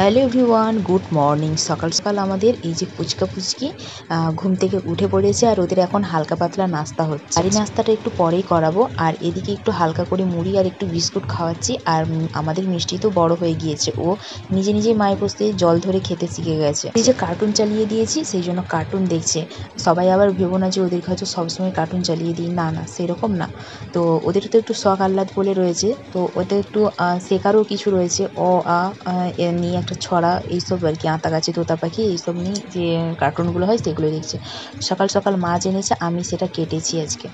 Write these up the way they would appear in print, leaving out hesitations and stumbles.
Hello everyone, good morning. সকাল সকাল আমাদের এই যে ফুচকা ফুচকি ঘুম থেকে উঠে পড়েছে আর ওদের এখন হালকা পাতলা নাস্তা হচ্ছে। আর এই নাস্তাটা একটু পরেই করাবো। আর এদিকে একটু হালকা করে মুড়ি আর একটু বিস্কুট খাওয়াচ্ছি। আর আমাদের মিষ্টি তো বড় হয়ে গিয়েছে, ও নিজে নিজেই মায়ের পোস্তে জল ধরে খেতে শিখে গেছে। এই যে কার্টুন চালিয়ে দিয়েছি, সেই জন্য কার্টুন দেখছে। সবাই আবার ভেবো না যে ওদেরকে হয়তো সবসময় কার্টুন চালিয়ে দিই, না না সেরকম না। তো ওদের তো একটু শখ আহ্লাদ বলে রয়েছে, তো ওদের একটু শেখারও কিছু রয়েছে। নিয়ে একটা ছড়া এইসব আর কি, আতা গাছে তোতা পাখি এইসব নিয়ে যে কার্টুনগুলো হয় সেগুলো দেখছে। সকাল সকাল মা জেনেছে, আমি সেটা কেটেছি আজকে।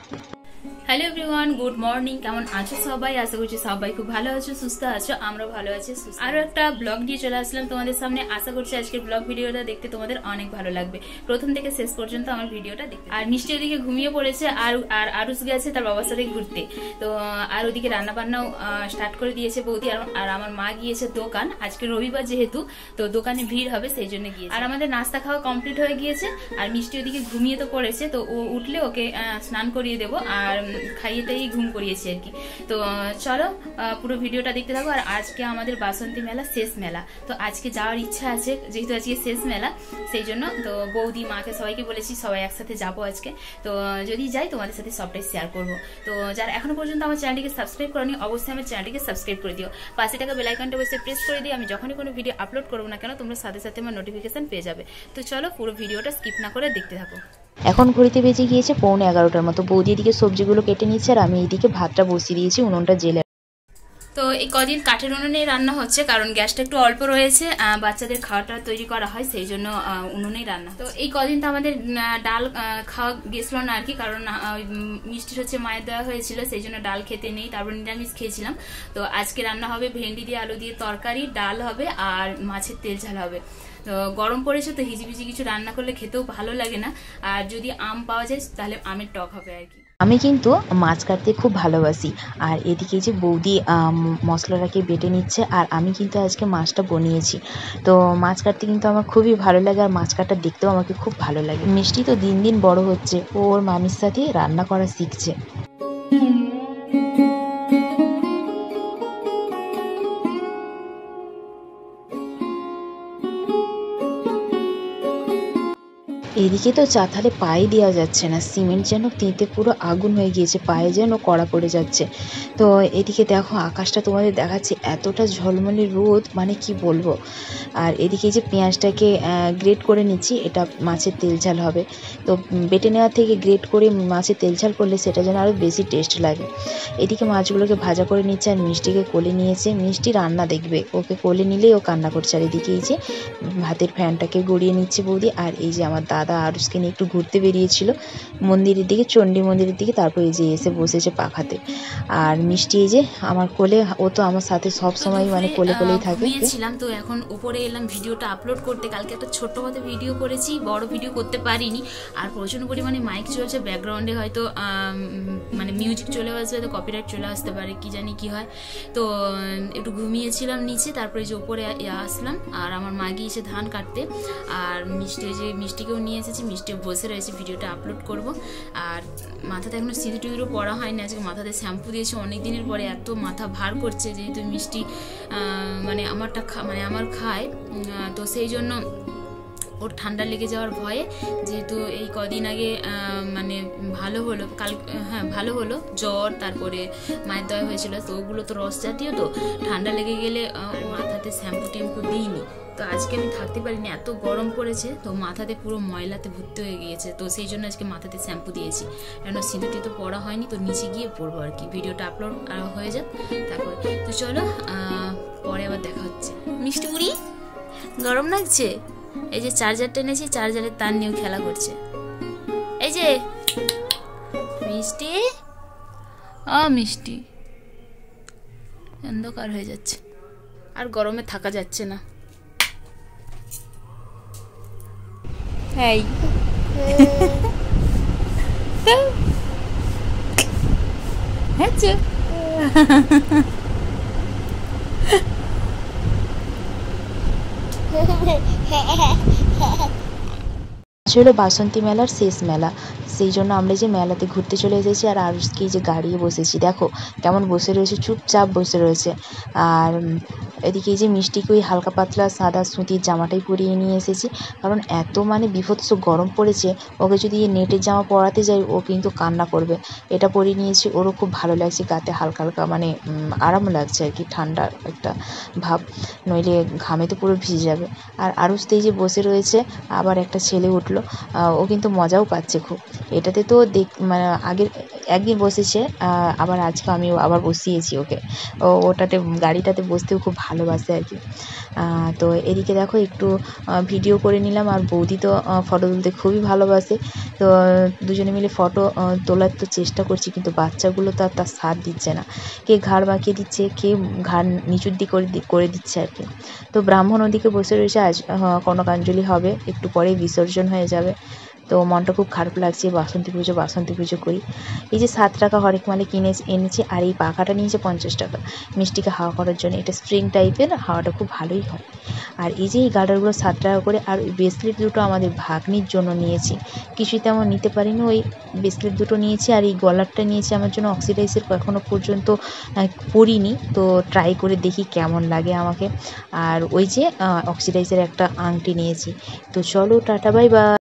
Hello everyone, good morning. কেমন আছো সবাই? আশা করছি সবাই খুব ভালো আছো, সুস্থ আছো। আমরা ভালো আছি, সুস্থ। আরো একটা ব্লগ নিয়ে চলে আসলাম তোমাদের সামনে। আশা করছি আজকের ব্লগ ভিডিওটা দেখতে তোমাদের অনেক ভালো লাগবে। প্রথম থেকে শেষ পর্যন্ত আমার ভিডিওটা দেখতে। আর মিষ্টি ওদিকে ঘুমিয়ে পড়েছে, আর আরুষ গেছে তার বাবার সাথে ঘুরতে। তো আর ওদিকে রান্না বান্নাও স্টার্ট করে দিয়েছে বৌদি। আর আমার মা গিয়েছে দোকান, আজকে রবিবার যেহেতু, তো দোকানে ভিড় হবে সেই জন্য গিয়েছে। আর আমাদের নাস্তা খাওয়া কমপ্লিট হয়ে গিয়েছে। আর মিষ্টি ওদিকে ঘুমিয়ে তো পড়েছে, তো ও উঠলে ওকে স্নান করিয়ে দেবো আর খাইয়েতেই ঘুম করিয়েছি আর কি। তো চলো পুরো ভিডিওটা দেখতে থাকো। আর আজকে আমাদের বাসন্তী মেলা শেষ মেলা, তো আজকে যাওয়ার ইচ্ছা আছে যেহেতু আজকে শেষ মেলা, সেই জন্য তো বৌদি মাকে সবাইকে বলেছি সবাই একসাথে যাবো আজকে। তো যদি যাই তোমাদের সাথে সবটাই শেয়ার করবো। তো যারা এখনো পর্যন্ত আমার চ্যানেলটিকে সাবস্ক্রাইব করোনি, অবশ্যই আমার চ্যানেলটিকে সাবস্ক্রাইব করে দিও। পাশে থাকা বেল আইকনটা অবশ্যই প্রেস করে দিও। আমি যখনই কোনো ভিডিও আপলোড করবো না কেন, তোমরা সাথে সাথে আমার নোটিফিকেশন পেয়ে যাবে। তো চলো পুরো ভিডিওটা স্কিপ না করে দেখতে থাকো। এখন ঘড়িতে বেজে গিয়েছে 11:45 মতো। বৌদি এদিকে সবজিগুলো কেটে নিচ্ছে আর আমি এইদিকে ভাতটা বসিয়ে দিয়েছি উনুনটা জেলে। তো এই কদিন কাঠের উনুনেই রান্না হচ্ছে, কারণ গ্যাসটা একটু অল্প রয়েছে। বাচ্চাদের খাওয়াটা তৈরি করা হয়, সেই জন্য উনুনেই রান্না। তো এই কদিন তো আমাদের ডাল খাওয়া গেছিল না আর কি, কারণ মিষ্টির হচ্ছে মায়ের দেওয়া হয়েছিল, সেই জন্য ডাল খেতে নেই। তারপর নিরামিষ খেয়েছিলাম। তো আজকে রান্না হবে ভেন্ডি দিয়ে আলু দিয়ে তরকারি, ডাল হবে আর মাছের তেল ঝাল হবে। তো গরম পড়েছে, তো হিজিবিজি কিছু রান্না করলে খেতেও ভালো লাগে না। আর যদি আম পাওয়া যায় তাহলে আমের টক হবে আর কি। আমি কিন্তু মাছ কাটতে খুব ভালোবাসি। আর এদিকে যে বৌদি মশলাটাকে বেটে নিচ্ছে, আর আমি কিন্তু আজকে মাছটা বানিয়েছি। তো মাছ কাটতে কিন্তু আমার খুবই ভালো লাগে, আর মাছ কাটা দেখতেও আমাকে খুব ভালো লাগে। মিষ্টি তো দিন দিন বড় হচ্ছে, ওর মামির সাথে রান্না করা শিখছে। এদিকে তো চাতালে পায়ে দেওয়া যাচ্ছে না, সিমেন্ট যেন তেঁতে পুরো আগুন হয়ে গিয়েছে, পায়ে যেন কড়া পড়ে যাচ্ছে। তো এদিকে দেখো আকাশটা তোমাদের দেখাচ্ছে, এতটা ঝলমলে রোদ, মানে কি বলবো। আর এদিকে যে পেঁয়াজটাকে গ্রেট করে নিচ্ছি, এটা মাছের তেল ঝাল হবে। তো বেটে নেওয়ার থেকে গ্রেট করে মাছের তেল ঝাল করলে সেটা যেন আরও বেশি টেস্ট লাগে। এদিকে মাছগুলোকে ভাজা করে নিচ্ছে, আর মিষ্টিকে কোলে নিয়েছে। মিষ্টি রান্না দেখবে, ওকে কোলে নিলেই ও কান্না করছে। আর এদিকে এই যে ভাতের ফ্যানটাকে গড়িয়ে নিচ্ছে বৌদি। আর এই যে আমার দাদা আরুষকে নিয়ে একটু ঘুরতে বেরিয়েছিল মন্দিরের দিকে, চণ্ডী মন্দিরের দিকে। তারপর এই যে এসে বসেছে পাখাতে। আর মিষ্টি এই যে আমার কোলে, ও তো আমার সাথে সব সময় মানে কোলে কোলেই থাকে। তো এখন উপরে এলাম ভিডিওটা আপলোড করতে। কালকে একটা ছোট্ট মতো ভিডিও করেছি, বড় ভিডিও করতে পারিনি। আর প্রচন্ড পরিমাণে মাইক চলছে ব্যাকগ্রাউন্ডে, হয়তো মানে মিউজিক চলে আসবে, হয়তো কপিরাইট চলে আসতে পারে, কি জানি কি হয়। তো একটু ঘুমিয়েছিলাম নিচে, তারপরে যে উপরে আসলাম। আর আমার মা গিয়েছে ধান কাটতে, আর মিষ্টিকেও নিয়ে এসেছি। মিষ্টিও বসে রয়েছে, ভিডিওটা আপলোড করব। আর মাথাতে এখনো সিঁদুর টিঁদুরও পরা হয়নি, আজকে মাথাতে শ্যাম্পু দিয়েছি অনেক দিনের পরে। এত মাথা ভার করছে, যেহেতু মিষ্টি মানে আমার খায়, তো সেই জন্য ওর ঠান্ডা লেগে যাওয়ার ভয়ে, যেহেতু এই কদিন আগে মানে ভালো হলো, ভালো হলো জ্বর, তারপরে মায়ের দয়া হয়েছিল, তো ওগুলো তো রস জাতীয়, তো ঠান্ডা লেগে গেলে মাথাতে শ্যাম্পু ট্যাম্পু দিইনি। তো আজকে আমি থাকতে পারিনি, এত গরম পড়েছে, তো মাথাতে পুরো ময়লাতে ভর্তি হয়ে গিয়েছে। তো সেই জন্য আজকে মাথাতে শ্যাম্পু দিয়েছি, কেন সিঁদুরটি তো পড়া হয়নি। তো নিচে গিয়ে পড়বো আর কি, ভিডিওটা আপলোড হয়ে যাক তারপরে। তো চলো পরে আবার দেখা হচ্ছে। মিষ্টি মুড়ি গরম লাগছে, এই যে চার্জারটা এনেছি, চার্জারের তার নিয়েও খেলা করছে। এই যে মিষ্টি, মিষ্টি অন্ধকার হয়ে যাচ্ছে, আর গরমে থাকা যাচ্ছে না। এই হচ্ছে হলো বাসন্তী মেলার শেষ মেলা, সেই জন্য আমরা যে মেলাতে ঘুরতে চলে এসেছি। আর আরুষকে যে গাড়িয়ে বসেছি, দেখো কেমন বসে রয়েছে, চুপচাপ বসে রয়েছে। আর এদিকে এই যে মিষ্টিকে ওই হালকা পাতলা সাদা সুতির জামাটাই পরিয়ে নিয়ে এসেছি, কারণ এত মানে বীভৎস গরম পড়েছে। ওকে যদি এই নেটের জামা পরাতে যাই ও কিন্তু কান্না করবে। এটা পরিয়ে নিয়েছি, ওরও খুব ভালো লাগছে, গাতে হালকা হালকা মানে আরাম লাগছে আর কি, ঠান্ডার একটা ভাব, নইলে ঘামে তো পুরো ভিজে যাবে। আর আরুষ তো এই যে বসে রয়েছে, আবার একটা ছেলে উঠলো, ও কিন্তু মজাও পাচ্ছে খুব। এটাতে তো মানে আগের একদিন বসেছে, আবার আজকে আমি আবার বসিয়েছি ওকে। ওটাতে গাড়িটাতে বসতেও খুব ভালোবাসে আর কি। তো এদিকে দেখো একটু ভিডিও করে নিলাম। আর বৌদি তো ফটো তুলতে খুবই ভালোবাসে, তো দুজনে মিলে ফটো তোলার তো চেষ্টা করছি, কিন্তু বাচ্চাগুলো তো আর তার সাথ দিচ্ছে না, কে ঘাড় বাঁকিয়ে দিচ্ছে, কে ঘাড় নিচুর দিক করে দিচ্ছে আর কি। তো ব্রাহ্মণ ওদিকে বসে রয়েছে, আজ কনকাঞ্জলি হবে, একটু পরেই বিসর্জন হয়ে যাবে। তো মনটা খুব খারাপ লাগছে, বাসন্তী পুজো করি। এই যে 7 টাকা হরেক মালে এনেছি, আর এই পাখাটা নিয়েছে 50 টাকা মিষ্টিকে হাওয়া করার জন্য। এটা স্প্রিং টাইপের, হাওয়াটা খুব ভালোই হয়। আর এই যে এই গার্ডারগুলো 7 টাকা করে। আর ওই ব্রেসলেট দুটো আমাদের ভাগ্নির জন্য নিয়েছি, কিছুই তেমন নিতে পারিনি, ওই ব্রেসলেট দুটো নিয়েছি। আর এই গলারটা নিয়েছি আমার জন্য, অক্সিডাইজের, এখনও পর্যন্ত পরিনি, তো ট্রাই করে দেখি কেমন লাগে আমাকে। আর ওই যে অক্সিডাইজের একটা আংটি নিয়েছি। তো চলো, টাটা, বাই বাই।